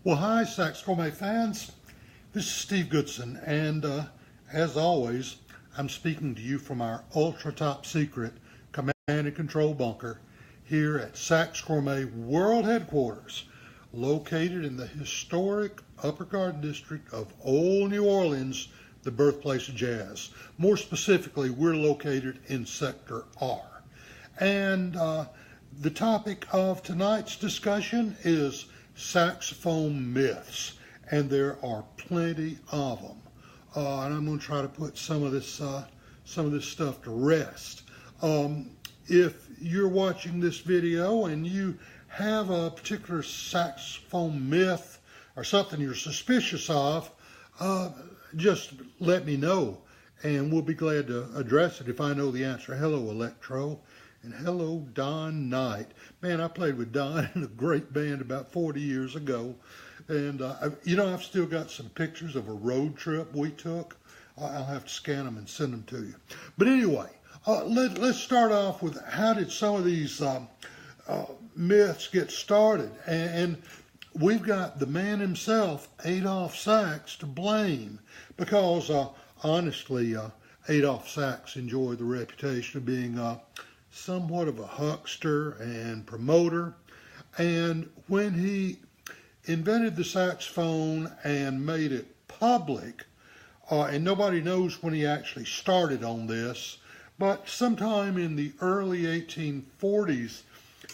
Well, hi, Saxophone fans. This is Steve Goodson, and as always, I'm speaking to you from our ultra top secret command and control bunker here at Saxophone World Headquarters, located in the historic Upper Garden District of Old New Orleans, the birthplace of jazz. More specifically, we're located in Sector R. And the topic of tonight's discussion is saxophone myths, and there are plenty of them. And I'm going to try to put some of this stuff to rest. If you're watching this video and you have a particular saxophone myth or something you're suspicious of, just let me know, and we'll be glad to address it if I know the answer. Hello, Electro. And hello, Don Knight. Man, I played with Don in a great band about 40 years ago. And, I've still got some pictures of a road trip we took. I'll have to scan them and send them to you. But anyway, let's start off with how did some of these myths get started. And we've got the man himself, Adolphe Sax, to blame. Because, honestly, Adolphe Sax enjoyed the reputation of being somewhat of a huckster and promoter, and when he invented the saxophone and made it public, and nobody knows when he actually started on this, but sometime in the early 1840s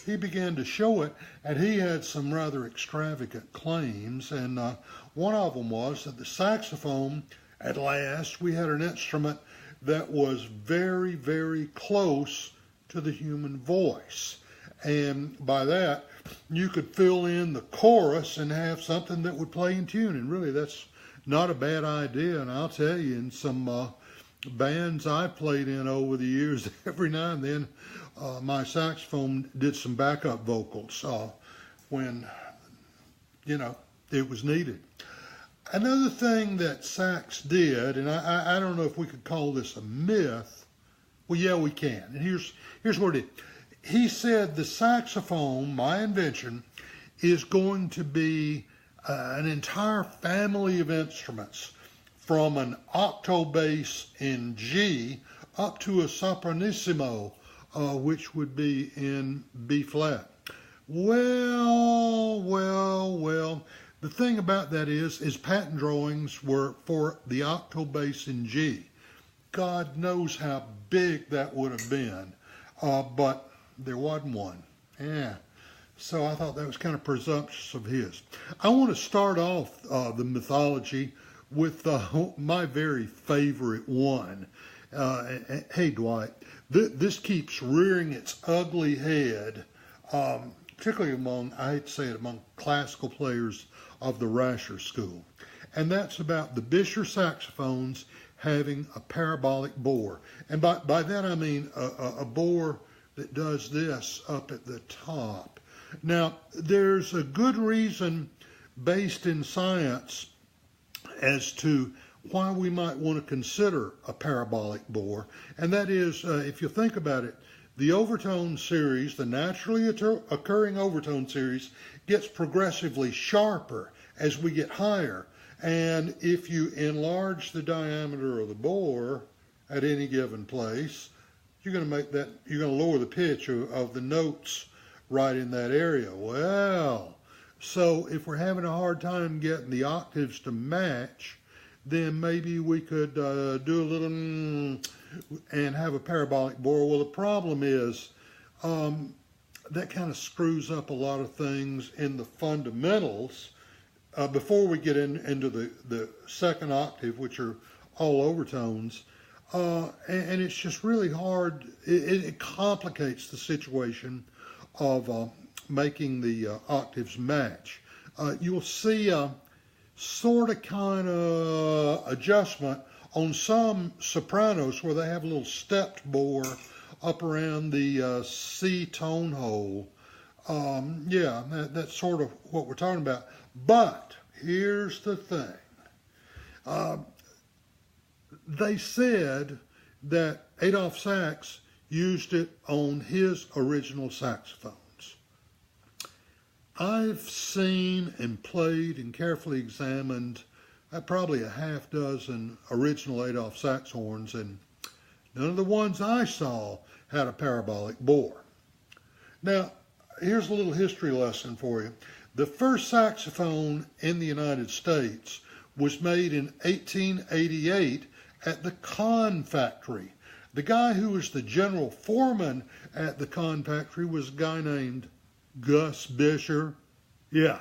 he began to show it, and he had some rather extravagant claims, and one of them was that the saxophone, at last we had an instrument that was very, very close to the human voice. And by that, you could fill in the chorus and have something that would play in tune. And really, that's not a bad idea. And I'll tell you, in some bands I've played in over the years, every now and then, my saxophone did some backup vocals when, it was needed. Another thing that Sax did, and I don't know if we could call this a myth. Well, yeah, we can. And here's what it is. He said the saxophone, my invention, is going to be an entire family of instruments, from an octo bass in G up to a sopranissimo, which would be in B flat. Well. The thing about that is patent drawings were for the octo bass in G. God knows how big that would have been, but there wasn't one. Yeah, so I thought that was kind of presumptuous of his. I want to start off the mythology with my very favorite one. Hey, Dwight, this keeps rearing its ugly head, particularly among, I hate to say it, among classical players of the Rasher school. And that's about the Bisher saxophones having a parabolic bore. And by that I mean a bore that does this up at the top. Now, there's a good reason based in science as to why we might want to consider a parabolic bore. And that is, if you think about it, the overtone series, the naturally occurring overtone series, gets progressively sharper as we get higher. And if you enlarge the diameter of the bore at any given place, you're going to lower the pitch of the notes right in that area. Well, so if we're having a hard time getting the octaves to match, then maybe we could do a little and have a parabolic bore. Well, the problem is that kind of screws up a lot of things in the fundamentals. Before we get into the second octave, which are all overtones, and it's just really hard. It complicates the situation of making the octaves match. You'll see a sort of kind of adjustment on some sopranos where they have a little stepped bore up around the C tone hole. That's sort of what we're talking about. But here's the thing. They said that Adolphe Sax used it on his original saxophones. I've seen and played and carefully examined probably a half dozen original Adolph sax horns, and none of the ones I saw had a parabolic bore. Now, here's a little history lesson for you. The first saxophone in the United States was made in 1888 at the Kahn factory. The guy who was the general foreman at the Kahn factory was a guy named Gus Bisher. Yeah,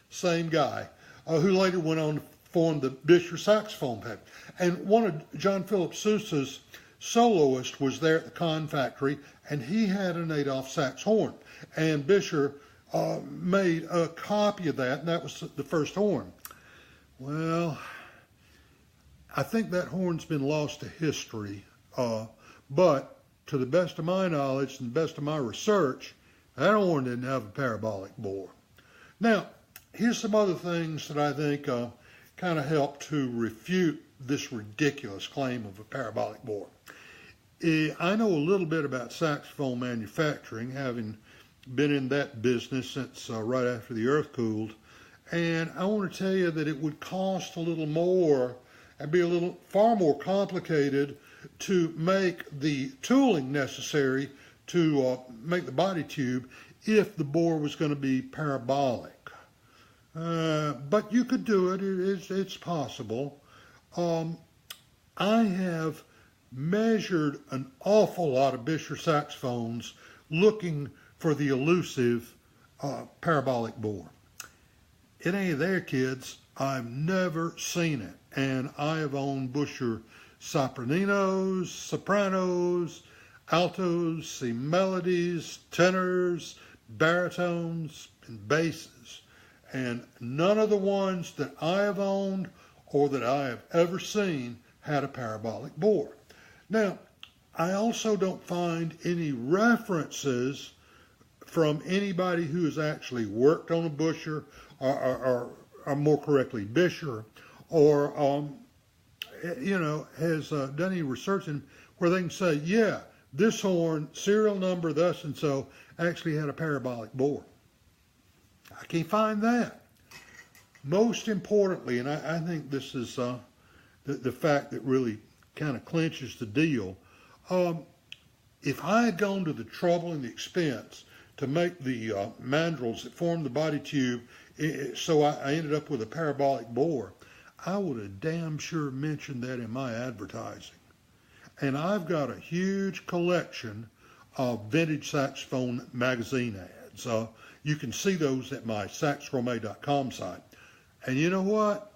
same guy, who later went on to form the Bisher saxophone factory. And one of John Philip Sousa's soloists was there at the Kahn factory, and he had an Adolph sax horn. And Bisher made a copy of that, and that was the first horn. Well, I think that horn's been lost to history, but to the best of my knowledge and the best of my research, that horn didn't have a parabolic bore. Now, here's some other things that I think kind of help to refute this ridiculous claim of a parabolic bore. I know a little bit about saxophone manufacturing, having been in that business since right after the earth cooled, and I want to tell you that it would cost a little more and be far more complicated to make the tooling necessary to make the body tube if the bore was going to be parabolic. But you could do it. It's possible. I have measured an awful lot of Bisher saxophones looking for the elusive parabolic bore. It ain't there, kids. I've never seen it. And I have owned Bisher sopraninos, sopranos, altos, C melodies, tenors, baritones, and basses. And none of the ones that I have owned or that I have ever seen had a parabolic bore. Now, I also don't find any references from anybody who has actually worked on a Bisher, or more correctly, Bisher, or has done any research in where they can say, yeah, this horn, serial number thus and so, actually had a parabolic bore. I can't find that. Most importantly, and I think this is the fact that really kind of clinches the deal, if I had gone to the trouble and the expense to make the mandrels that form the body tube, so I ended up with a parabolic bore, I would have damn sure mentioned that in my advertising. And I've got a huge collection of vintage saxophone magazine ads. You can see those at my saxgourmet.com site. And you know what?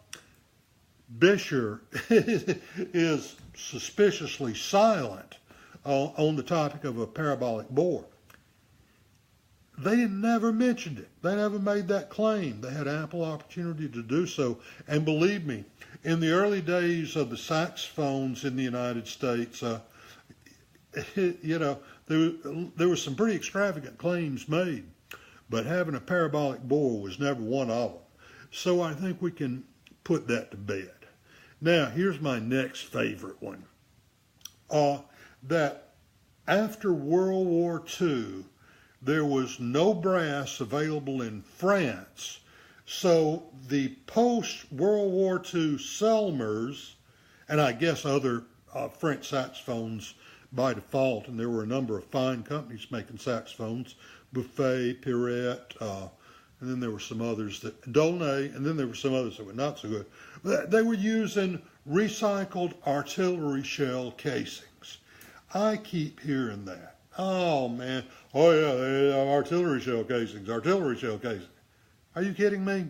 Bisher is suspiciously silent on the topic of a parabolic bore. They never mentioned it. They never made that claim. They had ample opportunity to do so. And believe me, in the early days of the saxophones in the United States, there were some pretty extravagant claims made, but having a parabolic bore was never one of them. So I think we can put that to bed. Now, here's my next favorite one. That after World War II, there was no brass available in France. So the post-World War II Selmers, and I guess other French saxophones by default, and there were a number of fine companies making saxophones, Buffet, Pirette, and then there were some others that, Dolnay, and then there were some others that were not so good. They were using recycled artillery shell casings. I keep hearing that. Oh, man. Oh, yeah, they have artillery shell casings, artillery shell casings. Are you kidding me?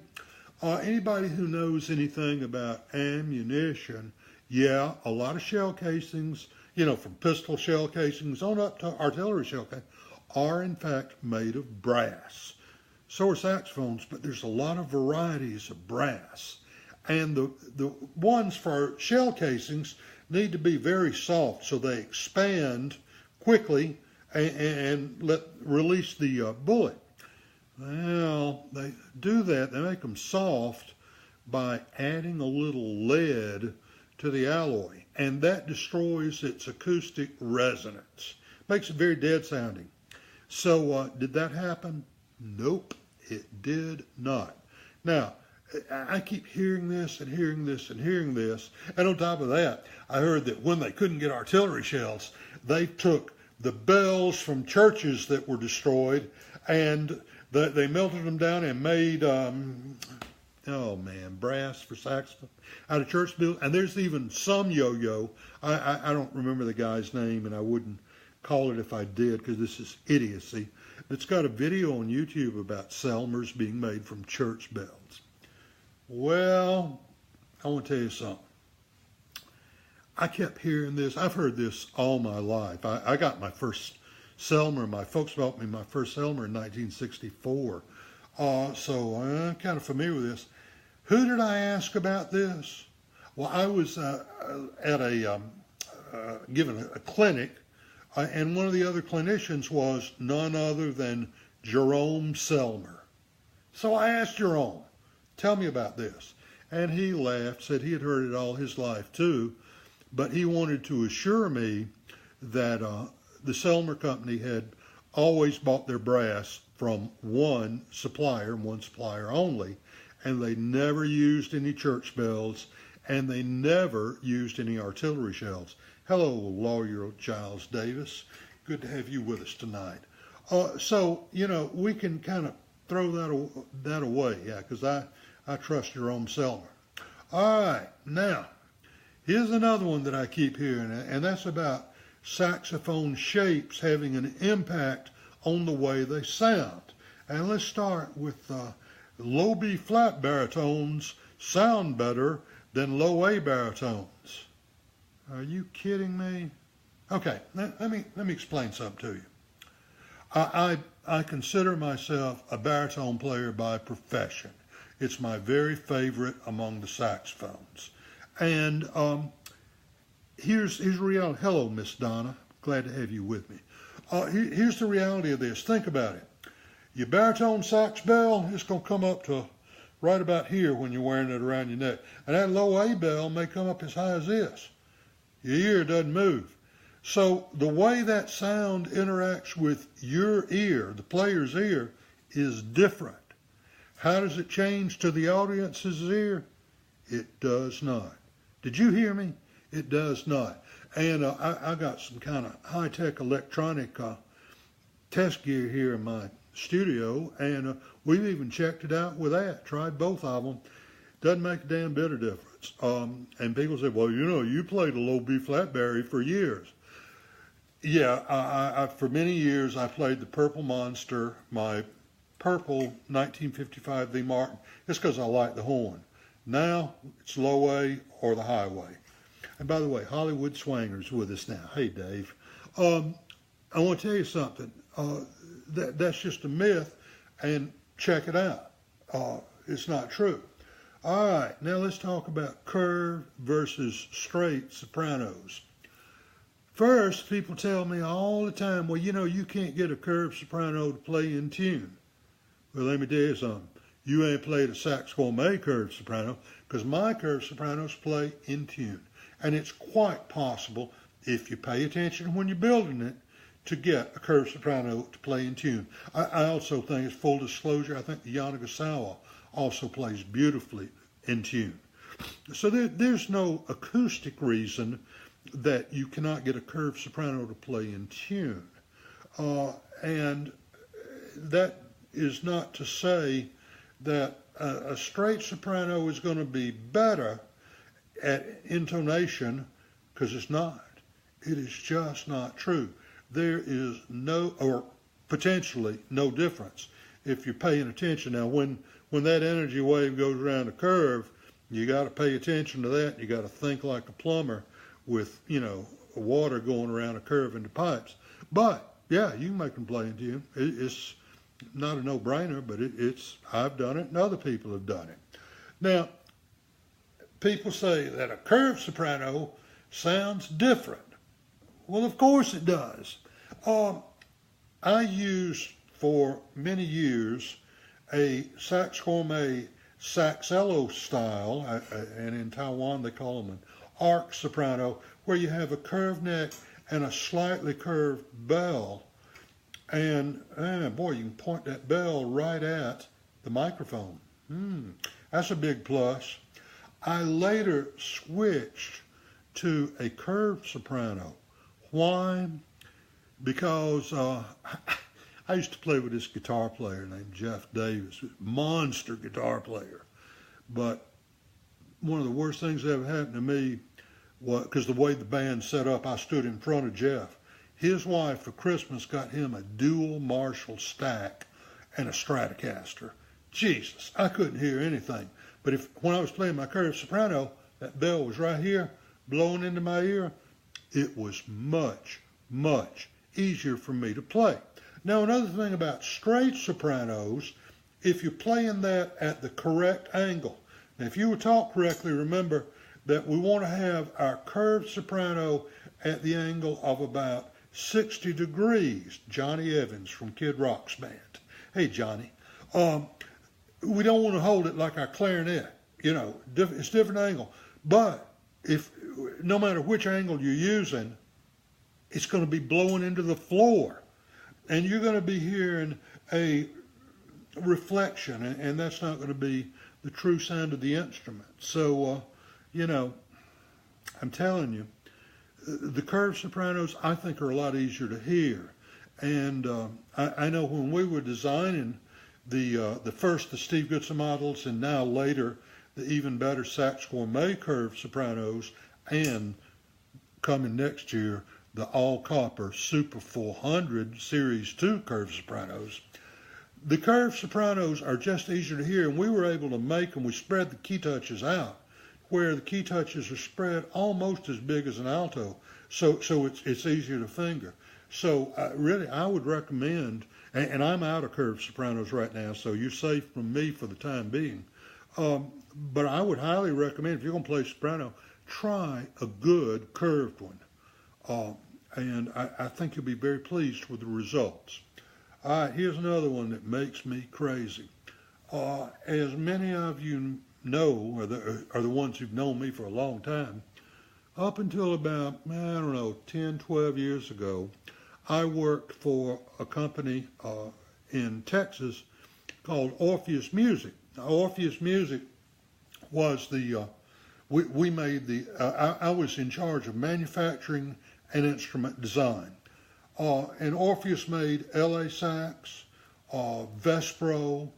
Anybody who knows anything about ammunition, yeah, a lot of shell casings, from pistol shell casings on up to artillery shell casings, are in fact made of brass. So are saxophones, but there's a lot of varieties of brass. And the ones for shell casings need to be very soft so they expand quickly and release the bullet. Well, they do that. They make them soft by adding a little lead to the alloy, and that destroys its acoustic resonance. Makes it very dead sounding. So did that happen? Nope, It did not. Now, I keep hearing this and hearing this and hearing this. And on top of that, I heard that when they couldn't get artillery shells, they took the bells from churches that were destroyed and they melted them down and made, brass for saxophone out of church bills. And there's even some yo-yo. I don't remember the guy's name, and I wouldn't call it if I did, because this is idiocy. It's got a video on YouTube about Selmers being made from church bells. Well, I want to tell you something. I kept hearing this. I've heard this all my life. I got my first Selmer. My folks bought me my first Selmer in 1964. So I'm kind of familiar with this. Who did I ask about this? Well, I was at given a clinic, and one of the other clinicians was none other than Jerome Selmer. So I asked Jerome, tell me about this. And he laughed, said he had heard it all his life too, but he wanted to assure me that the Selmer company had always bought their brass from one supplier only, and they never used any church bells, and they never used any artillery shells. Hello, Lawyer Giles Davis. Good to have you with us tonight. So, we can kind of throw that away, yeah, because I trust Jerome Selmer. All right, now, here's another one that I keep hearing, and that's about saxophone shapes having an impact on the way they sound. And let's start with low B flat baritones sound better than low A baritones. Are you kidding me? Okay, let me explain something to you. I consider myself a baritone player by profession. It's my very favorite among the saxophones. And here's reality. Hello, Miss Donna. Glad to have you with me. Here's the reality of this. Think about it. Your baritone sax bell is going to come up to right about here when you're wearing it around your neck. And that low A bell may come up as high as this. Your ear doesn't move. So the way that sound interacts with your ear, the player's ear, is different. How does it change to the audience's ear? It does not. Did you hear me? It does not. And I got some kind of high-tech electronic test gear here in my studio, and we've even checked it out with that, tried both of them. Doesn't make a damn bit of difference. And people say, well, you played a low B flat Barry for years. Yeah, I for many years I played the Purple Monster, my purple 1955 The Martin. It's because I like the horn. Now it's low A or the highway. And by the way, Hollywood Swanger's with us now. Hey, Dave. I want to tell you something. That's just a myth, and check it out. It's not true. All right, now let's talk about curved versus straight sopranos. First, people tell me all the time, well, you can't get a curved soprano to play in tune. Well, let me tell you something. You ain't played a Saxophone curved soprano, because my curved sopranos play in tune. And it's quite possible, if you pay attention when you're building it, to get a curved soprano to play in tune. I also think, it's full disclosure, I think the Yanagisawa also plays beautifully in tune. So there's no acoustic reason that you cannot get a curved soprano to play in tune. And that is not to say that a straight soprano is going to be better at intonation, because it's not. It is just not true. There is no, or potentially no difference if you're paying attention. Now, when that energy wave goes around a curve, you got to pay attention to that. You got to think like a plumber with, water going around a curve into pipes. But, yeah, you can make them play in tune. It's not a no-brainer, but I've done it and other people have done it. Now, people say that a curved soprano sounds different. Well, of course it does. I used for many years a Saxophone Saxello style, and in Taiwan they call them an arc soprano, where you have a curved neck and a slightly curved bell. And boy, you can point that bell right at the microphone. That's a big plus. I later switched to a curved soprano. Why? Because I used to play with this guitar player named Jeff Davis, monster guitar player. But one of the worst things that ever happened to me was, because the way the band set up, I stood in front of Jeff. His wife for Christmas got him a dual Marshall stack and a Stratocaster. Jesus, I couldn't hear anything. But when I was playing my curved soprano, that bell was right here, blowing into my ear. It was much, much easier for me to play. Now, another thing about straight sopranos, if you're playing that at the correct angle. Now, if you were taught correctly, remember that we want to have our curved soprano at the angle of about 60 degrees. Johnny Evans from Kid Rock's band. Hey, Johnny. We don't want to hold it like our clarinet. You know, it's a different angle. But no matter which angle you're using, it's going to be blowing into the floor. And you're going to be hearing a reflection, and that's not going to be the true sound of the instrument. So, you know, I'm telling you, the curved sopranos, I think, are a lot easier to hear. And I know when we were designing the Steve Goodson models, and now later the even better Saxophone curved sopranos, and coming next year, the all-copper Super 400 Series 2 curved sopranos. The curved sopranos are just easier to hear, and we were able to make them. We spread the key touches out, where the key touches are spread almost as big as an alto, so it's easier to finger. So really, I would recommend, and I'm out of curved sopranos right now, so you're safe from me for the time being. But I would highly recommend, if you're going to play soprano, try a good curved one. And I think you'll be very pleased with the results. All right, here's another one that makes me crazy. As many of you know, are the ones who've known me for a long time, up until about, 10, 12 years ago, I worked for a company in Texas called Orpheus Music. Now, Orpheus Music was we made I was in charge of manufacturing and instrument design. And Orpheus made LA Sax, Vespro.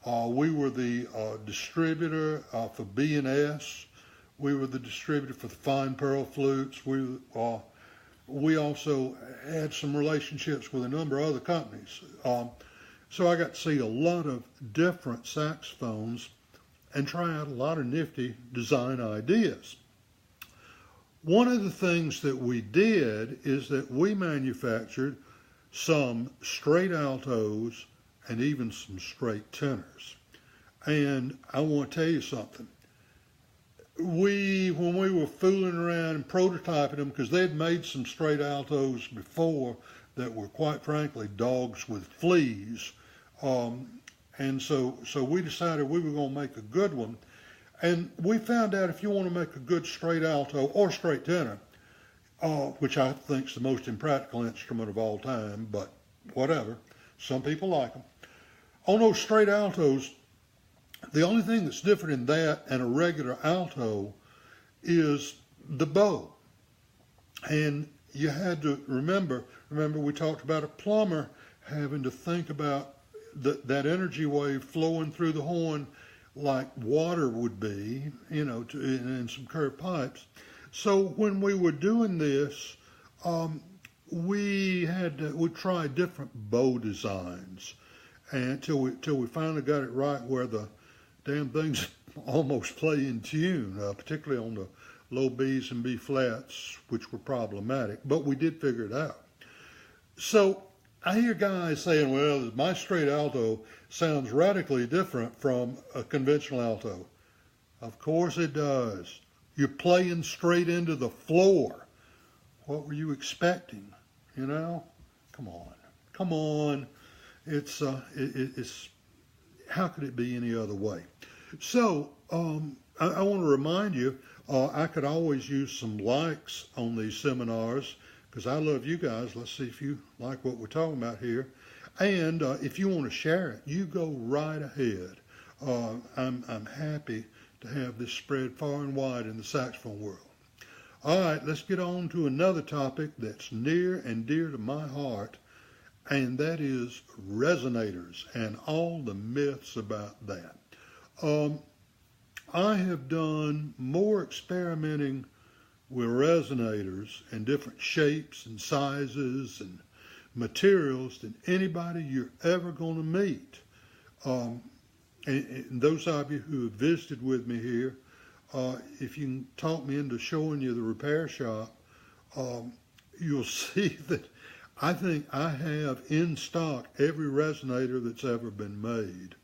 We were the distributor for B&S. We were the distributor for the fine pearl flutes. We also had some relationships with a number of other companies. So I got to see a lot of different saxophones and try out a lot of nifty design ideas. One of the things that we did is that we manufactured some straight altos and even some straight tenors. And I want to tell you something. When we were fooling around and prototyping them, because they'd made some straight altos before that were, quite frankly, dogs with fleas. And so we decided we were going to make a good one. And we found out if you want to make a good straight alto or straight tenor, which I think is the most impractical instrument of all time, but whatever, some people like them. On those straight altos, the only thing that's different in that and a regular alto is the bow. And you had to remember we talked about a plumber having to think about that energy wave flowing through the horn like water would be, in some curved pipes. So when we were doing this, we tried different bow designs, and till we finally got it right where the damn things almost play in tune, particularly on the low B's and B flats, which were problematic, but we did figure it out. So I hear guys saying, well, my straight alto sounds radically different from a conventional alto. Of course it does. You're playing straight into the floor. What were you expecting? Come on. It's how could it be any other way? So I want to remind you, I could always use some likes on these seminars, because I love you guys. Let's see if you like what we're talking about here. And if you want to share it, you go right ahead. I'm happy to have this spread far and wide in the saxophone world. All right, let's get on to another topic that's near and dear to my heart, and that is resonators and all the myths about that. I have done more experimenting with resonators in different shapes and sizes and materials than anybody you're ever going to meet. And those of you who have visited with me here, if you can talk me into showing you the repair shop, you'll see that I think I have in stock every resonator that's ever been made.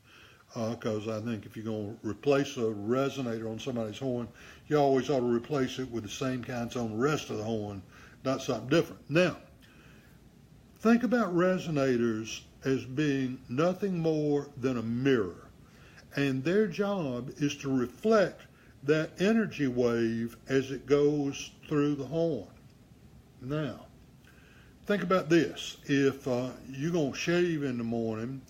Because I think if you're going to replace a resonator on somebody's horn, you always ought to replace it with the same kinds on the rest of the horn, not something different. Now, think about resonators as being nothing more than a mirror. And their job is to reflect that energy wave as it goes through the horn. Now, think about this. If you're going to shave in the morning,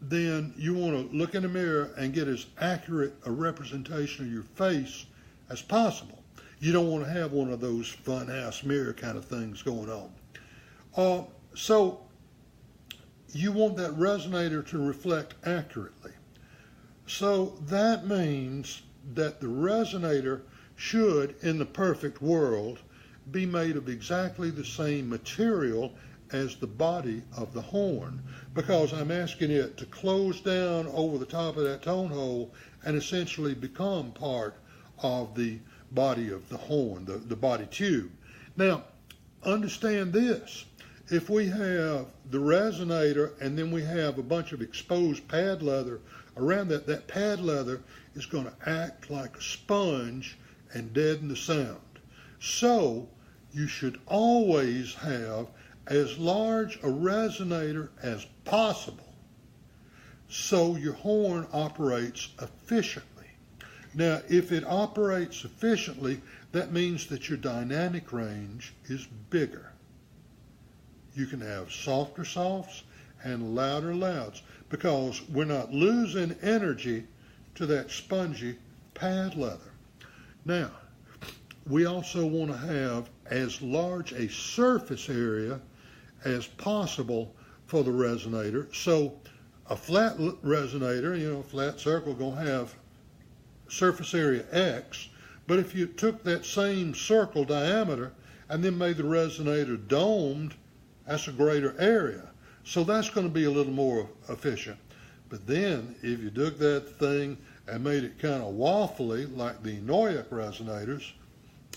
then you want to look in the mirror and get as accurate a representation of your face as possible. You don't want to have one of those funhouse mirror kind of things going on. So you want that resonator to reflect accurately. So that means that the resonator should, in the perfect world, be made of exactly the same material as the body of the horn, because I'm asking it to close down over the top of that tone hole and essentially become part of the body of the horn, the body tube. Now, understand this. If we have the resonator and then we have a bunch of exposed pad leather around that, that pad leather is going to act like a sponge and deaden the sound. So you should always have as large a resonator as possible so your horn operates efficiently. Now, if it operates efficiently, that means that your dynamic range is bigger. You can have softer softs and louder louds because we're not losing energy to that spongy pad leather. Now, we also want to have as large a surface area as possible for the resonator. So a flat resonator, flat circle, going to have surface area X, but if you took that same circle diameter and then made the resonator domed, that's a greater area. So that's going to be a little more efficient. But then if you took that thing and made it kind of waffly like the Noyak resonators,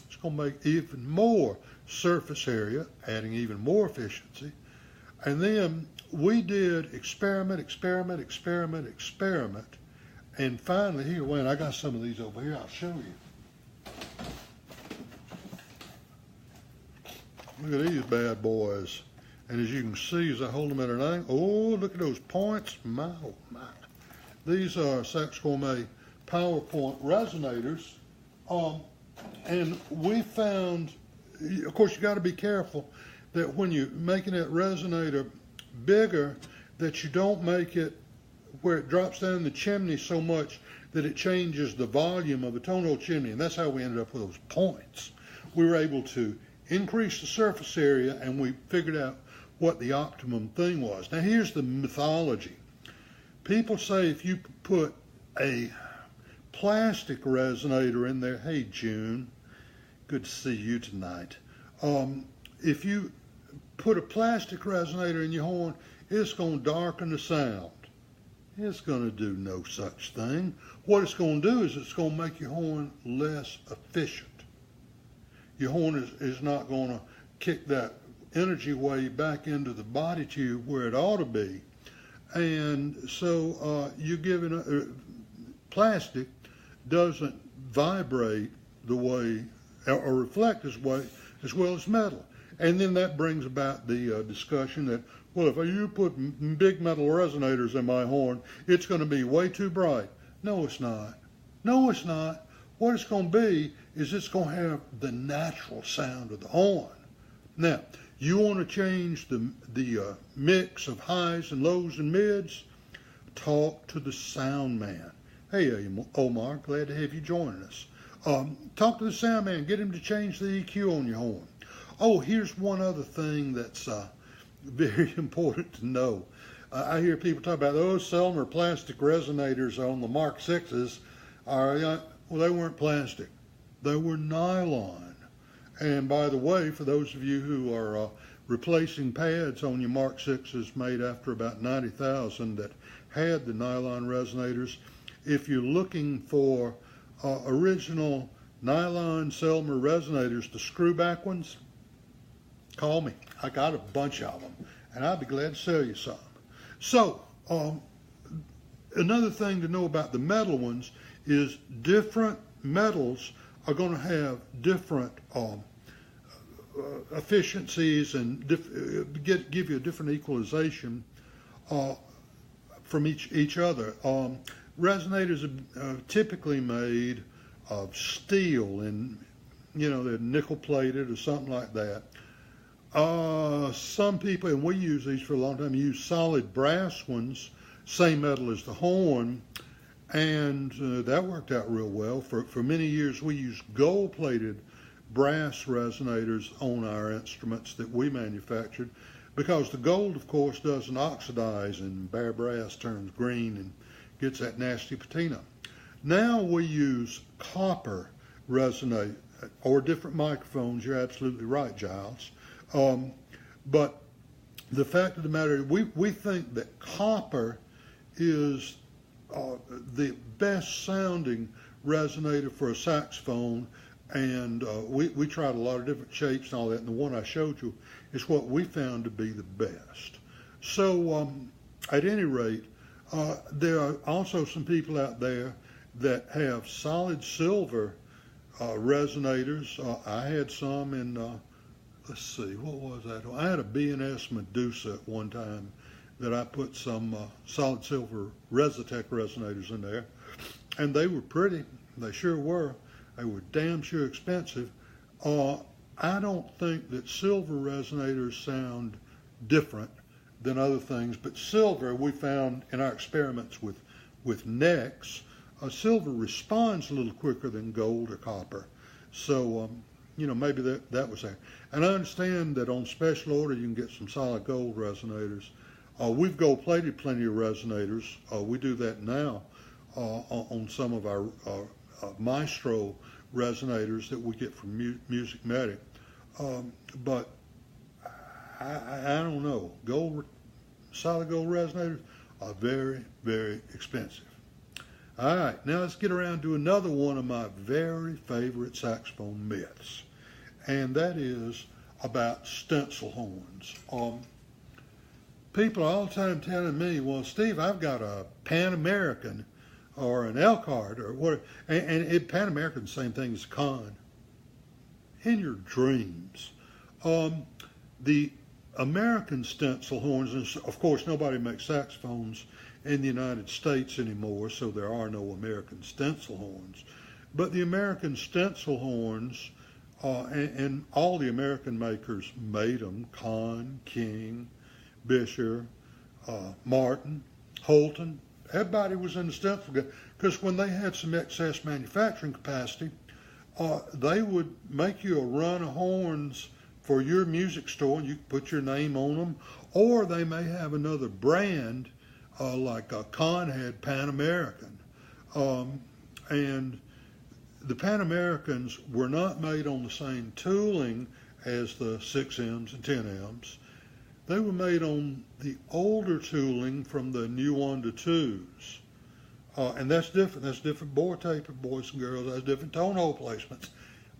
it's going to make even more surface area, adding even more efficiency. And then we did experiment, and finally, here, wait, I got some of these over here, I'll show you. Look at these bad boys. And as you can see, as I hold them at an angle, oh, look at those points, my, oh my. These are Saxophone PowerPoint resonators. And we found, of course, you got to be careful that when you're making that resonator bigger, that you don't make it where it drops down the chimney so much that it changes the volume of the tone hole chimney. And that's how we ended up with those points. We were able to increase the surface area, and we figured out what the optimum thing was. Now, here's the mythology. People say if you put a plastic resonator in there, hey, June, good to see you tonight. If you put a plastic resonator in your horn, it's going to darken the sound. It's going to do no such thing. What it's going to do is it's going to make your horn less efficient. Your horn is not going to kick that energy wave back into the body tube where it ought to be. And so you're giving plastic doesn't vibrate the way or reflect as well as metal. And then that brings about the discussion that, well, if you put big metal resonators in my horn, it's going to be way too bright. No, it's not. No, it's not. What it's going to be is it's going to have the natural sound of the horn. Now, You want to change the mix of highs and lows and mids? Talk to the sound man. Hey, Omar, glad to have you joining us. Talk to the sound man. Get him to change the EQ on your horn. Oh, here's one other thing that's very important to know. I hear people talk about those Selmer plastic resonators on the Mark 6s. Well, they weren't plastic. They were nylon. And by the way, for those of you who are replacing pads on your Mark 6s made after about 90,000 that had the nylon resonators, if you're looking for original nylon Selmer resonators, the screw back ones, call me. I got a bunch of them, and I'd be glad to sell you some. So, another thing to know about the metal ones is different metals are going to have different efficiencies and give you a different equalization from each other. Resonators are typically made of steel, and they're nickel plated or something like that. Some people, and we use these for a long time, use solid brass ones, same metal as the horn, and that worked out real well. For many years we used gold plated brass resonators on our instruments that we manufactured, because the gold, of course, doesn't oxidize and bare brass turns green and gets that nasty patina. Now we use copper resonate, or different microphones. You're absolutely right, Giles. But the fact of the matter, we think that copper is the best sounding resonator for a saxophone, and we tried a lot of different shapes and all that, and the one I showed you is what we found to be the best. So at any rate, there are also some people out there that have solid silver resonators. I had some in let's see, what was that? I had a B&S Medusa at one time that I put some solid silver Resitec resonators in there, and they were pretty. They sure were. They were damn sure expensive. I don't think that silver resonators sound different than other things, but silver, we found in our experiments with necks, silver responds a little quicker than gold or copper. So, maybe that was there. And I understand that on special order you can get some solid gold resonators. We've gold plated plenty of resonators. We do that now on some of our Maestro resonators that we get from Music Medic. But I don't know. Solid gold resonators are very, very expensive. All right, now let's get around to another one of my very favorite saxophone myths, and that is about stencil horns. People are all the time telling me, well, Steve, I've got a Pan American or an Elkhart or what, and Pan American's the same thing as Con. In your dreams. The American stencil horns, and of course nobody makes saxophones in the United States anymore, so there are no American stencil horns. But the American stencil horns, and all the American makers made them, Con, King, Bisher, Martin, Holton, everybody was in the stencil game, because when they had some excess manufacturing capacity, they would make you a run of horns for your music store, and you could put your name on them, or they may have another brand, like Con had Pan American. And the Pan Americans were not made on the same tooling as the 6Ms and 10Ms. They were made on the older tooling from the new 1-2s. And that's different. That's different bore taper, boys and girls. That's different tone hole placements.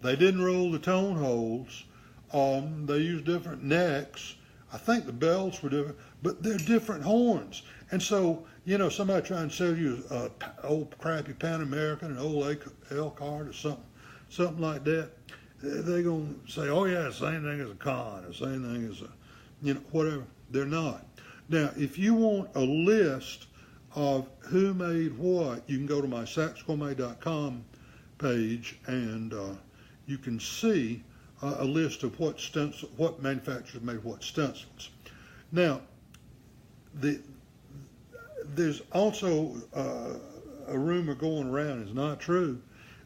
They didn't roll the tone holes. They used different necks. I think the bells were different, but they're different horns. And so, somebody trying to sell you an old crappy Pan American, an old Elkhart or something like that, they're going to say, oh yeah, same thing as a Con, the same thing as a, whatever. They're not. Now, if you want a list of who made what, you can go to my saxgourmet.com page, and you can see a list of what manufacturers made what stencils. Now, there's also a rumor going around, it's not true,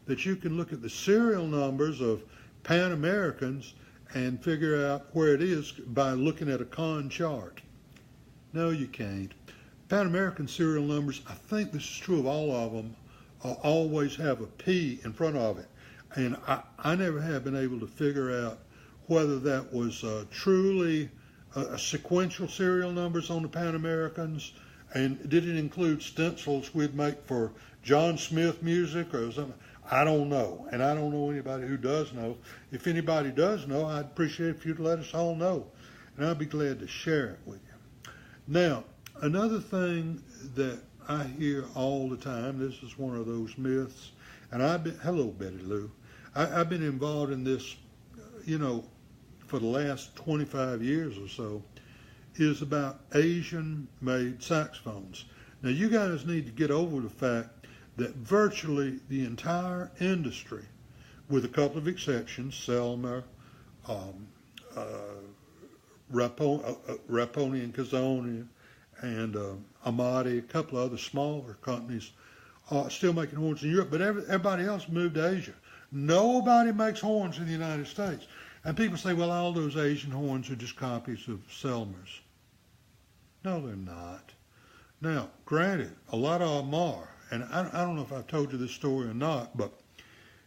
that you can look at the serial numbers of Pan Americans and figure out where it is by looking at a con chart. No, you can't. Pan American serial numbers, I think this is true of all of them, always have a P in front of it. And I never have been able to figure out whether that was truly a sequential serial numbers on the Pan Americans, and did it include stencils we'd make for John Smith music or something. I don't know, and I don't know anybody who does know. If anybody does know, I'd appreciate if you'd let us all know, and I'd be glad to share it with you. Now, another thing that I hear all the time, this is one of those myths, and hello Betty Lou, I've been involved in this, for the last 25 years or so, is about Asian-made saxophones. Now, you guys need to get over the fact that virtually the entire industry, with a couple of exceptions, Selmer, Raponi and Kazoni, and Amati, a couple of other smaller companies, still making horns in Europe, but everybody else moved to Asia. Nobody makes horns in the United States. And people say, well, all those Asian horns are just copies of Selmer's. No, they're not. Now, granted, a lot of them are. And I don't know if I've told you this story or not, but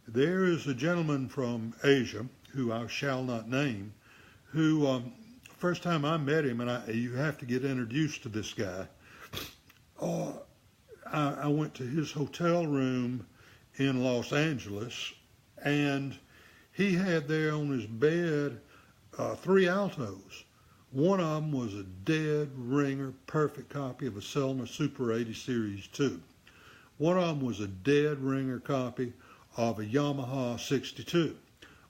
there is a gentleman from Asia, who I shall not name, who, first time I met him, and you have to get introduced to this guy, I went to his hotel room in Los Angeles, and he had there on his bed 3 altos. One of them was a dead ringer, perfect copy of a Selmer Super 80 Series 2. One of them was a dead ringer copy of a Yamaha 62.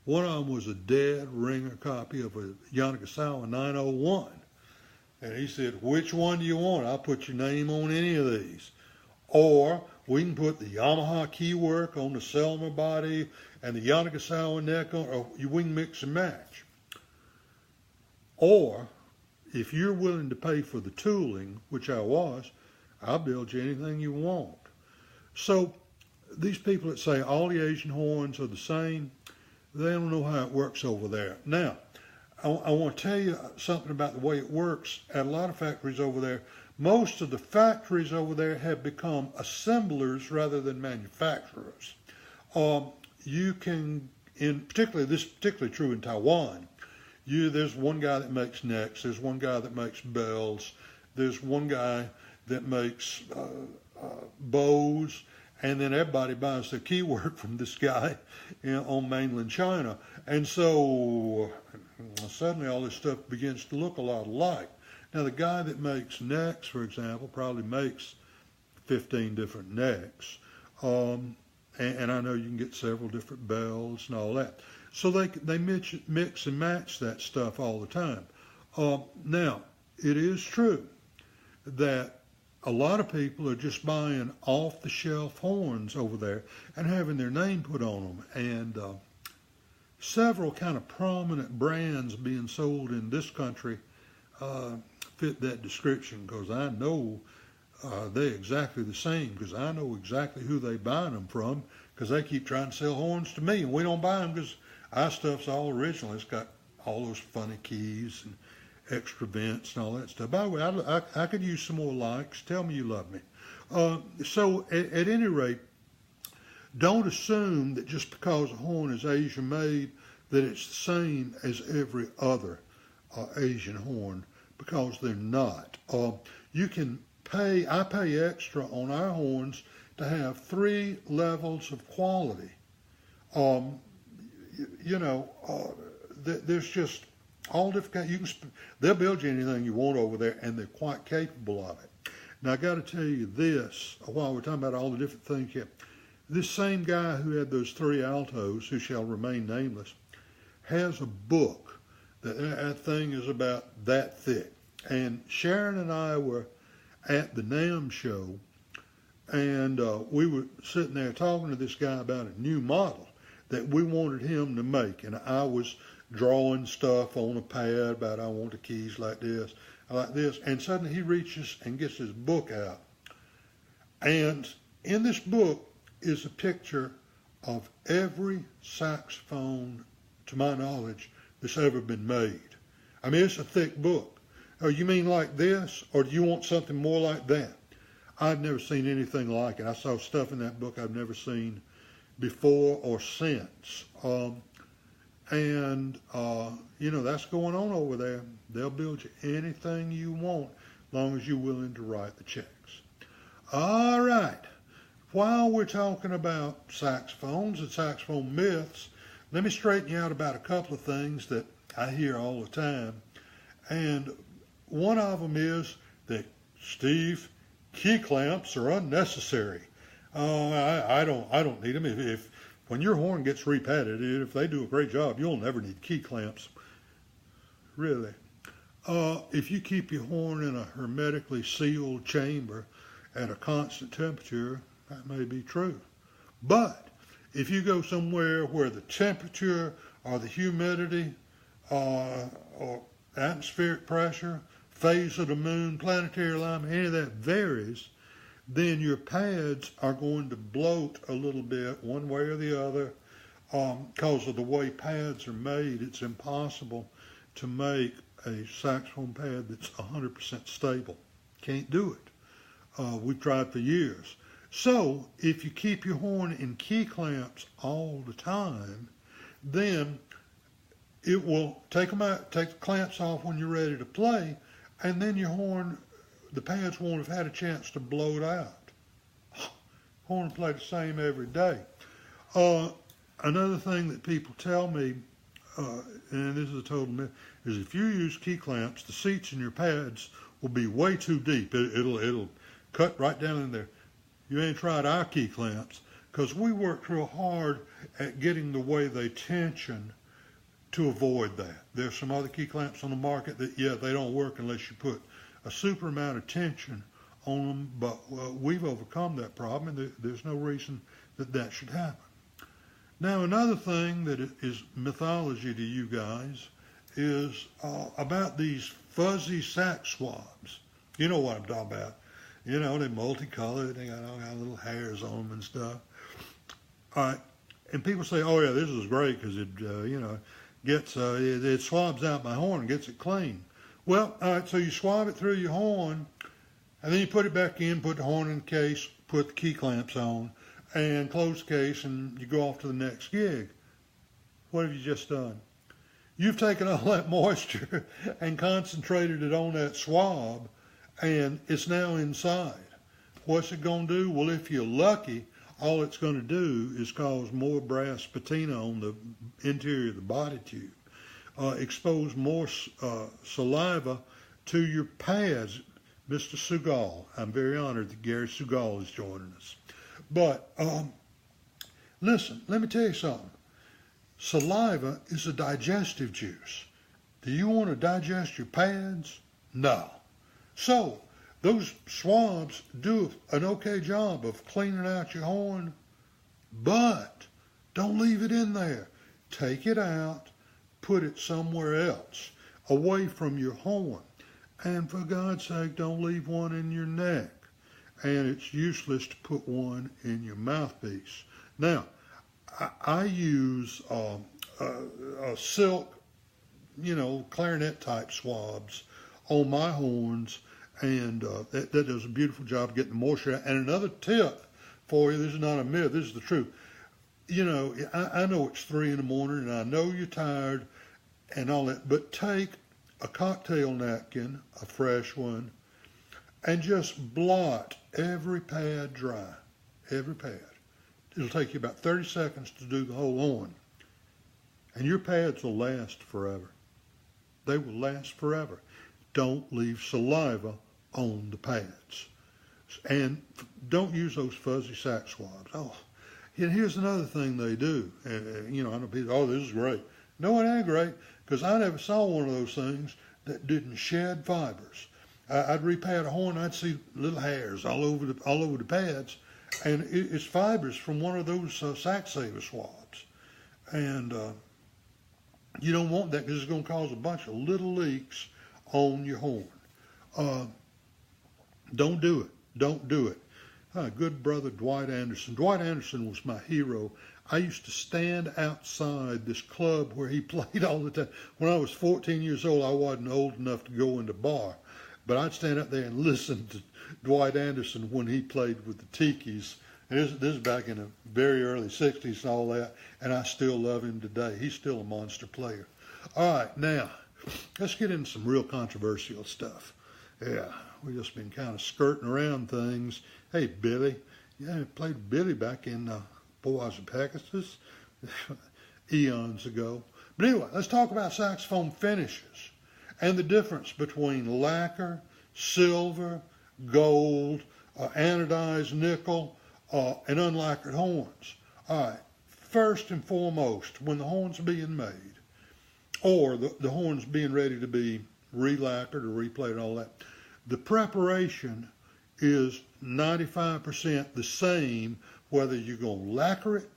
One of them was a dead ringer copy of a Yanagisawa 901. And he said, which one do you want? I'll put your name on any of these. Or we can put the Yamaha keywork on the Selmer body and the Yanagisawa neck on, or we can mix and match. Or, if you're willing to pay for the tooling, which I was, I'll build you anything you want. So, these people that say all the Asian horns are the same, they don't know how it works over there. Now, I want to tell you something about the way it works at a lot of factories over there. Most of the factories over there have become assemblers rather than manufacturers. You can, this is particularly true in Taiwan, there's one guy that makes necks, there's one guy that makes bells, there's one guy that makes bows, and then everybody buys their keywork from this guy on mainland China. And so suddenly all this stuff begins to look a lot alike. Now the guy that makes necks, for example, probably makes 15 different necks. And I know you can get several different bells and all that. So they mix and match that stuff all the time. Now, it is true that a lot of people are just buying off-the-shelf horns over there and having their name put on them. And several kind of prominent brands being sold in this country fit that description, because I know they're exactly the same, because I know exactly who they buying them from, because they keep trying to sell horns to me, and we don't buy them because our stuff's all original. It's got all those funny keys and extra vents and all that stuff. By the way, I could use some more likes. Tell me you love me. So at any rate, don't assume that just because a horn is Asian made that it's the same as every other Asian horn, because they're not. You can pay, I pay extra on our horns to have 3 levels of quality. There's just all different, they'll build you anything you want over there, and they're quite capable of it. Now I got to tell you this, while we're talking about all the different things here, this same guy who had those 3 altos, who shall remain nameless, has a book. That thing is about that thick. And Sharon and I were at the NAMM show, and we were sitting there talking to this guy about a new model that we wanted him to make. And I was drawing stuff on a pad about I want the keys like this, and suddenly he reaches and gets his book out. And in this book is a picture of every saxophone, to my knowledge, that's ever been made. I mean, it's a thick book. Oh, you mean like this, or do you want something more like that? I've never seen anything like it. I saw stuff in that book I've never seen before or since. You know, that's going on over there. They'll build you anything you want, as long as you're willing to write the checks. All right. While we're talking about saxophones and saxophone myths, let me straighten you out about a couple of things that I hear all the time. And one of them is that, Steve, key clamps are unnecessary. I don't need them. If when your horn gets repadded, if they do a great job, you'll never need key clamps. Really. If you keep your horn in a hermetically sealed chamber at a constant temperature, that may be true. But if you go somewhere where the temperature or the humidity or atmospheric pressure, phase of the moon, planetary alignment, any of that varies, then your pads are going to bloat a little bit one way or the other. Because of the way pads are made, it's impossible to make a saxophone pad that's 100% stable. Can't do it. We've tried for years. So if you keep your horn in key clamps all the time, then it will take them out, take the clamps off when you're ready to play, and then your horn, the pads won't have had a chance to bloat out. Horn play the same every day. Another thing that people tell me, and this is a total myth, is if you use key clamps, the seats in your pads will be way too deep. It'll cut right down in there. You ain't tried our key clamps, because we worked real hard at getting the way they tension to avoid that. There's some other key clamps on the market that, yeah, they don't work unless you put a super amount of tension on them, but we've overcome that problem, and there's no reason that that should happen. Now, another thing that is mythology to you guys is about these fuzzy sax swabs. You know what I'm talking about. You know, they're multicolored, they got all kind of little hairs on them and stuff. All right, and people say, oh yeah, this is great because it, you know, gets, it swabs out my horn and gets it clean. Well, all right, so you swab it through your horn, and then you put it back in, put the horn in the case, put the key clamps on, and close the case, and you go off to the next gig. What have you just done? You've taken all that moisture and concentrated it on that swab, and it's now inside. What's it going to do? Well, if you're lucky, all it's going to do is cause more brass patina on the interior of the body tube, expose more saliva to your pads. Mr. Sugal, I'm very honored that Gary Sugal is joining us. But listen, let me tell you something. Saliva is a digestive juice. Do you want to digest your pads? No. So, those swabs do an okay job of cleaning out your horn, but don't leave it in there. Take it out, put it somewhere else, away from your horn. And for God's sake, don't leave one in your neck. And it's useless to put one in your mouthpiece. Now, I use a silk, you know, clarinet type swabs on my horns, and that does a beautiful job of getting the moisture out. And another tip for you, this is not a myth, this is the truth. You know, I know it's 3 in the morning, and I know you're tired and all that, but take a cocktail napkin, a fresh one, and just blot every pad dry, every pad. It'll take you about 30 seconds to do the whole horn, and your pads will last forever. They will last forever. Don't leave saliva on the pads. And don't use those fuzzy sack swabs. Oh, and here's another thing they do. You know, I know people, oh, this is great. No, it ain't great, because I never saw one of those things that didn't shed fibers. I'd repad a horn, I'd see little hairs all over the pads, and it's fibers from one of those sack saver swabs. And You don't want that because it's going to cause a bunch of little leaks on your horn. Don't do it. Don't do it. Good brother Dwight Anderson. Dwight Anderson was my hero. I used to stand outside this club where he played all the time. When I was 14 years old, I wasn't old enough to go in the bar, but I'd stand out there and listen to Dwight Anderson when he played with the Tikis. And this is back in the very early 60s and all that, and I still love him today. He's still a monster player. All right, now, let's get into some real controversial stuff. Yeah, we've just been kind of skirting around things. Hey, Billy. Yeah, I played Billy back in Boaz and Pegasus eons ago. But anyway, let's talk about saxophone finishes and the difference between lacquer, silver, gold, anodized nickel, and unlacquered horns. All right, first and foremost, when the horn's being made, or the horn's being ready to be re-lacquered or replayed and all that, the preparation is 95% the same whether you're going to lacquer it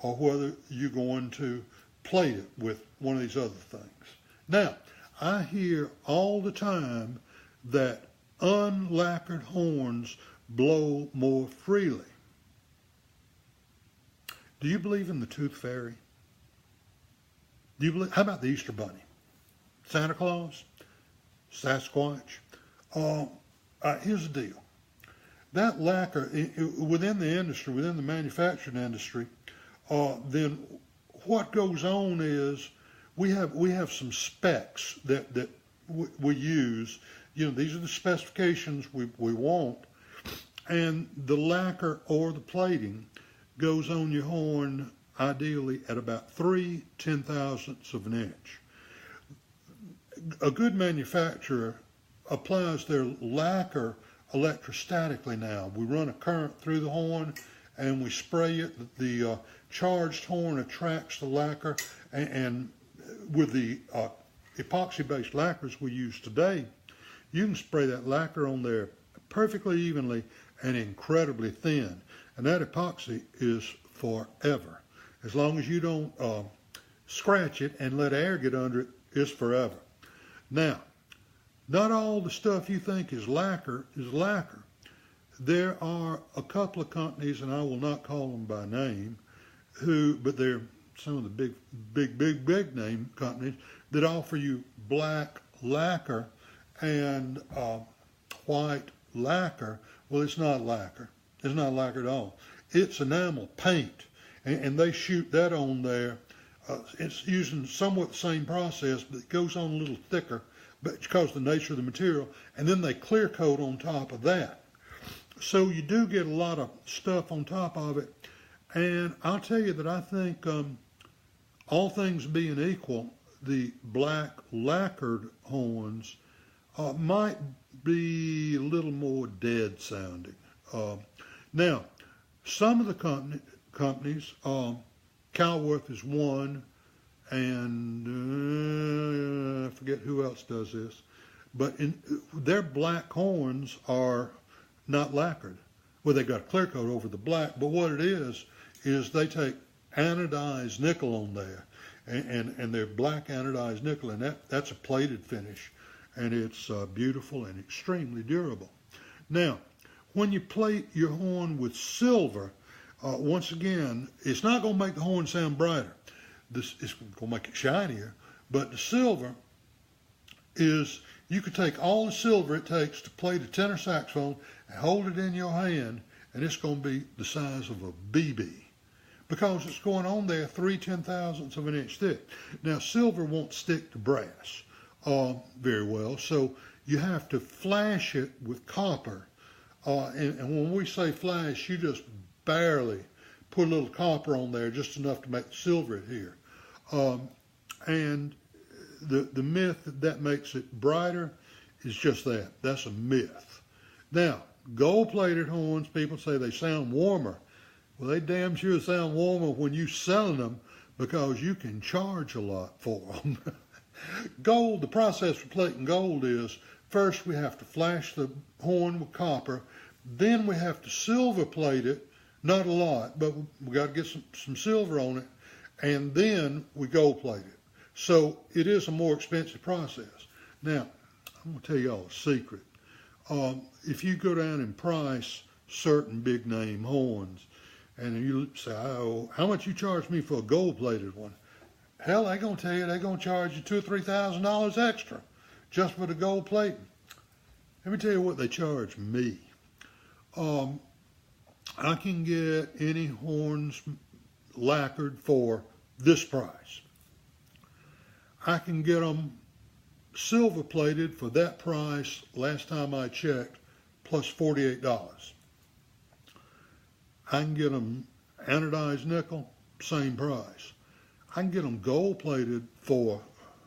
or whether you're going to plate it with one of these other things. Now, I hear all the time that unlacquered horns blow more freely. Do you believe in the Tooth Fairy? Do you believe? How about the Easter Bunny? Santa Claus? Sasquatch? Here's the deal. That lacquer, within the industry, within the manufacturing industry, then what goes on is we have some specs that we use. You know, these are the specifications we want, and the lacquer or the plating goes on your horn ideally at about 3/10,000ths of an inch. A good manufacturer applies their lacquer electrostatically now. We run a current through the horn and we spray it. The charged horn attracts the lacquer, and with the epoxy-based lacquers we use today, you can spray that lacquer on there perfectly evenly and incredibly thin. And that epoxy is forever. As long as you don't scratch it and let air get under it, it's forever. Now, not all the stuff you think is lacquer is lacquer. There are a couple of companies, and I will not call them by name, but they're some of the big name companies that offer you black lacquer and white lacquer. Well, it's not lacquer. It's not lacquer at all. It's enamel paint, and they shoot that on there. It's using somewhat the same process, but it goes on a little thicker, but because of the nature of the material, and then they clear coat on top of that. So you do get a lot of stuff on top of it, and I'll tell you that I think all things being equal, the black lacquered horns might be a little more dead sounding. Now, some of the companies, Calworth is one, and I forget who else does this, but their black horns are not lacquered. Well, they got a clear coat over the black, but what it is they take anodized nickel on there, and they're black anodized nickel, and that's a plated finish, and it's beautiful and extremely durable. Now, when you plate your horn with silver, once again, it's not going to make the horn sound brighter. It's going to make it shinier, but the silver is, you could take all the silver it takes to play the tenor saxophone and hold it in your hand, and it's going to be the size of a BB because it's going on there 3/10,000ths of an inch thick. Now, silver won't stick to brass very well, so you have to flash it with copper. And when we say flash, you just barely put a little copper on there, just enough to make the silver adhere. And the myth that makes it brighter is just that. That's a myth. Now, gold-plated horns, people say they sound warmer. Well, they damn sure sound warmer when you're selling them because you can charge a lot for them. Gold, the process for plating gold is, first we have to flash the horn with copper, then we have to silver plate it, not a lot, but we got to get some silver on it, and then we gold plate it. So it is a more expensive process. Now, I'm going to tell y'all a secret. If you go down in price certain big name horns, and you say, oh, how much you charge me for a gold-plated one? Hell, they're going to tell you they're going to charge you $2,000 or $3,000 extra just for the gold plating. Let me tell you what they charge me. I can get any horns lacquered for this price. I can get them silver plated for that price last time I checked, plus $48. I can get them anodized nickel, same price. I can get them gold plated for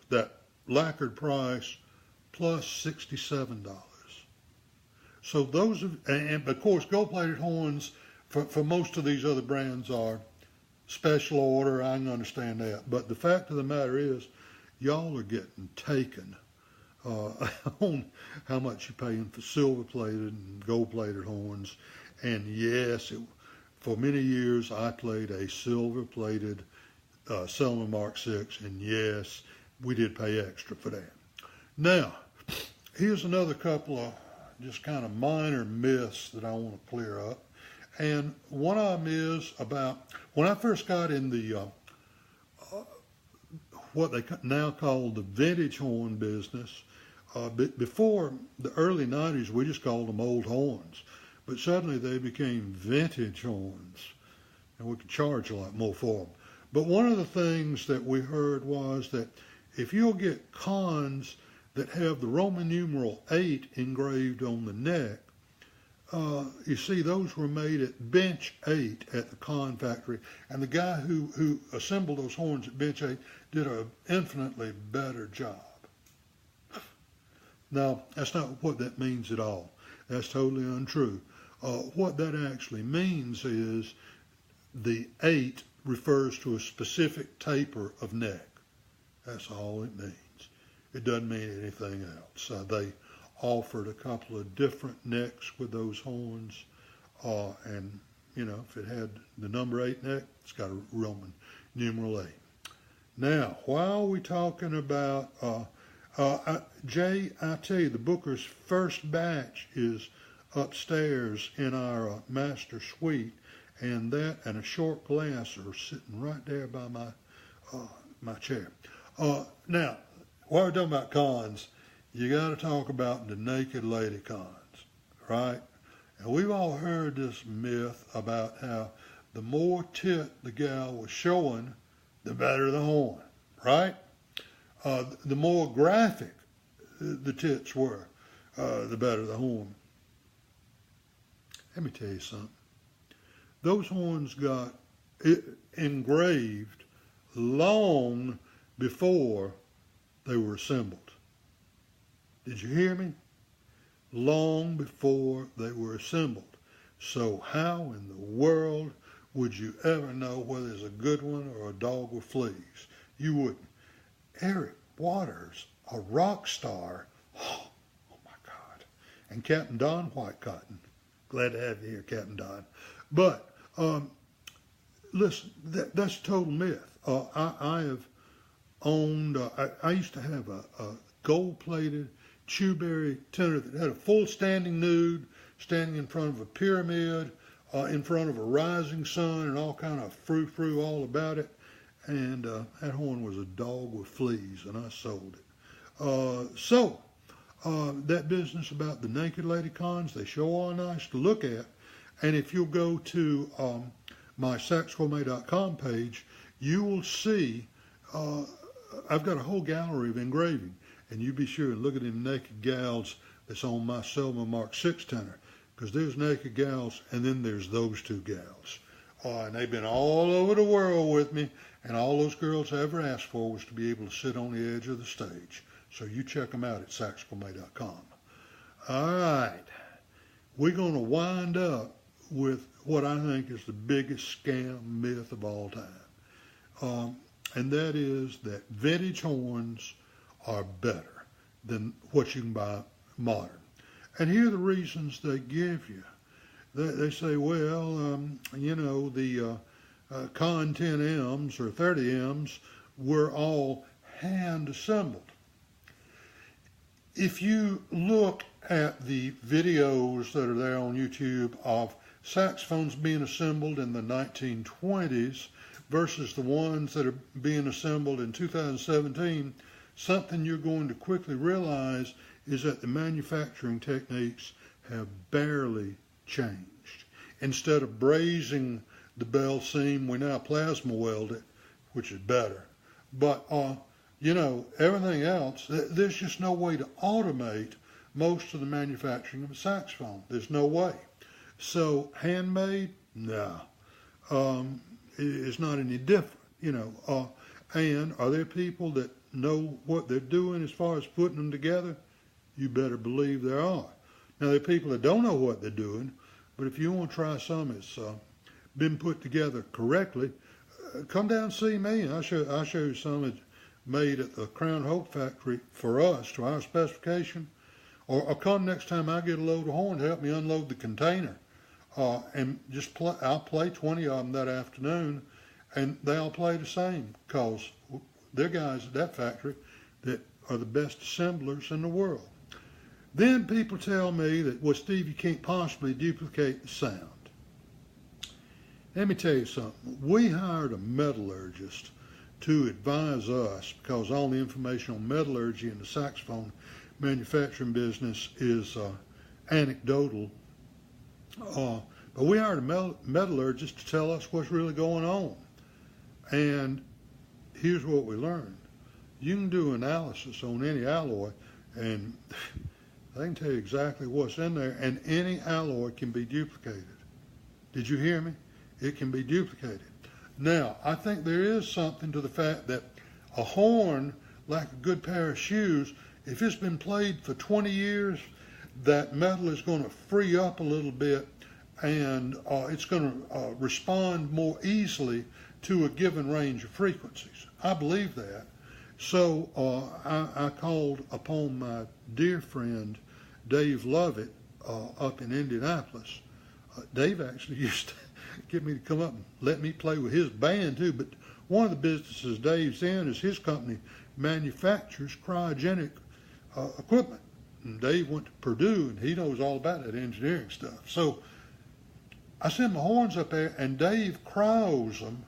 that lacquered price plus $67. So those, and of course gold plated horns for most of these other brands are special order. I can understand that. But the fact of the matter is, y'all are getting taken on how much you're paying for silver plated and gold plated horns. And yes, for many years I played a silver plated Selma Mark 6, and yes, we did pay extra for that. Now, here's another couple of just kind of minor myths that I want to clear up. And one of them is about, when I first got in the, what they now call the vintage horn business, before the early 90s, we just called them old horns. But suddenly they became vintage horns, and we could charge a lot more for them. But one of the things that we heard was that if you'll get cons that have the Roman numeral 8 engraved on the neck, you see those were made at Bench 8 at the con factory, and the guy who assembled those horns at Bench 8 did an infinitely better job. Now, that's not what that means at all. That's totally untrue. What that actually means is the 8 refers to a specific taper of neck. That's all it means. It doesn't mean anything else. They offered a couple of different necks with those horns, and you know, if it had the number 8 neck, it's got a Roman numeral 8. Now, while we're talking about Jay, I tell you, the Booker's first batch is upstairs in our master suite, and that and a short glass are sitting right there by my chair. Now, while we're talking about cons, you got to talk about the naked lady cons, right? And we've all heard this myth about how the more tit the gal was showing, the better the horn, right? The more graphic the tits were, the better the horn. Let me tell you something. Those horns got engraved long before they were assembled. Did you hear me? Long before they were assembled. So how in the world would you ever know whether it's a good one or a dog with fleas? You wouldn't. Eric Waters, a rock star. Oh my God. And Captain Don Whitecotton. Glad to have you here, Captain Don. But listen, that's a total myth. I have owned, I used to have a gold-plated chewberry tenor that had a full standing nude, standing in front of a pyramid, in front of a rising sun, and all kind of frou-frou all about it. And that horn was a dog with fleas, and I sold it. So that business about the naked lady cons, they show all nice to look at. And if you'll go to my saxophone.com page, you will see I've got a whole gallery of engraving. And you be sure and look at them naked gals that's on my Selma Mark 6 tenor, because there's naked gals and then there's those two gals. And they've been all over the world with me, and all those girls I ever asked for was to be able to sit on the edge of the stage. So you check them out at saxophone.com. All right, we're going to wind up with what I think is the biggest scam myth of all time. And that is that vintage horns are better than what you can buy modern. And here are the reasons they give you. They say, well, you know, the Con 10Ms or 30Ms were all hand assembled. If you look at the videos that are there on YouTube of saxophones being assembled in the 1920s versus the ones that are being assembled in 2017, something you're going to quickly realize is that the manufacturing techniques have barely changed. Instead of brazing the bell seam, we now plasma weld it, which is better. But, you know, everything else, there's just no way to automate most of the manufacturing of a saxophone. There's no way. So, handmade? No. It's not any different, you know. And are there people that know what they're doing as far as putting them together? You better believe there are. Now, there are people that don't know what they're doing, but if you want to try some that's been put together correctly, come down and see me. I'll show you some that's made at the Crown Hope factory for us, to our specification. Or come next time I get a load of horn to help me unload the container. And just I'll play 20 of them that afternoon, and they all play the same, because they're guys at that factory that are the best assemblers in the world. Then people tell me that, well, Steve, you can't possibly duplicate the sound. Let me tell you something. We hired a metallurgist to advise us, because all the information on metallurgy in the saxophone manufacturing business is anecdotal. But we hired a metallurgist to tell us what's really going on. And here's what we learned. You can do analysis on any alloy, and they can tell you exactly what's in there, and any alloy can be duplicated. Did you hear me? It can be duplicated. Now, I think there is something to the fact that a horn, like a good pair of shoes, if it's been played for 20 years, that metal is going to free up a little bit, and it's going to respond more easily to a given range of frequencies. I believe that. So I called upon my dear friend Dave Lovett up in Indianapolis. Dave actually used to get me to come up and let me play with his band too, but one of the businesses Dave's in is his company manufactures cryogenic equipment. And Dave went to Purdue, and he knows all about that engineering stuff. So I send my horns up there, and Dave cryos them,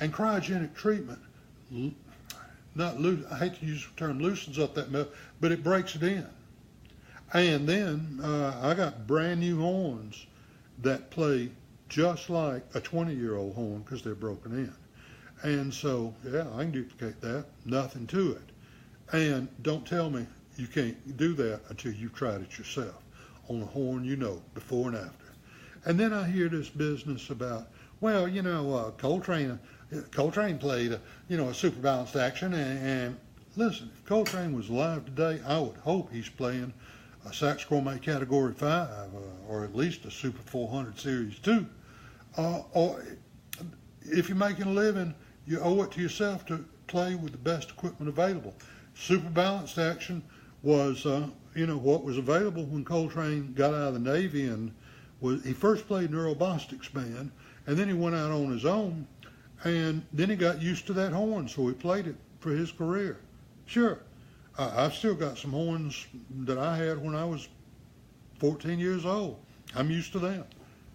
and cryogenic treatment, I hate to use the term loosens up that metal, but it breaks it in. And then I got brand new horns that play just like a 20-year-old horn, because they're broken in. And so, yeah, I can duplicate that. Nothing to it. And don't tell me you can't do that until you've tried it yourself on a horn you know, before and after. And then I hear this business about, well, you know, Coltrane played, a super balanced action. And listen, if Coltrane was alive today, I would hope he's playing a Sax Gourmet Category 5 or at least a Super 400 Series 2. Or if you're making a living, you owe it to yourself to play with the best equipment available. Super balanced action was, what was available when Coltrane got out of the Navy, and he first played in Earl Bostic's band, and then he went out on his own, and then he got used to that horn, so he played it for his career. Sure, I've still got some horns that I had when I was 14 years old. I'm used to them.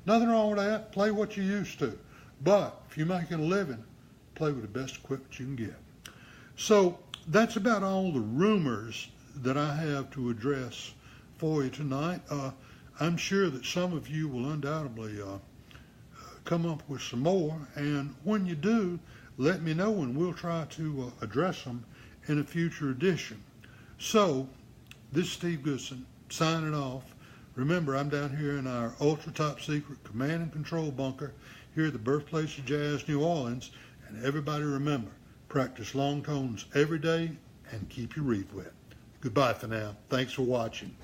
Nothing wrong with that. Play what you used to. But if you're making a living, play with the best equipment you can get. So that's about all the rumors that I have to address for you tonight. I'm sure that some of you will undoubtedly come up with some more, and when you do, let me know and we'll try to address them in a future edition. So, this is Steve Goodson signing off. Remember, I'm down here in our ultra top secret command and control bunker here at the birthplace of jazz, New Orleans. And everybody remember, practice long tones every day and keep your reed wet. Goodbye for now. Thanks for watching.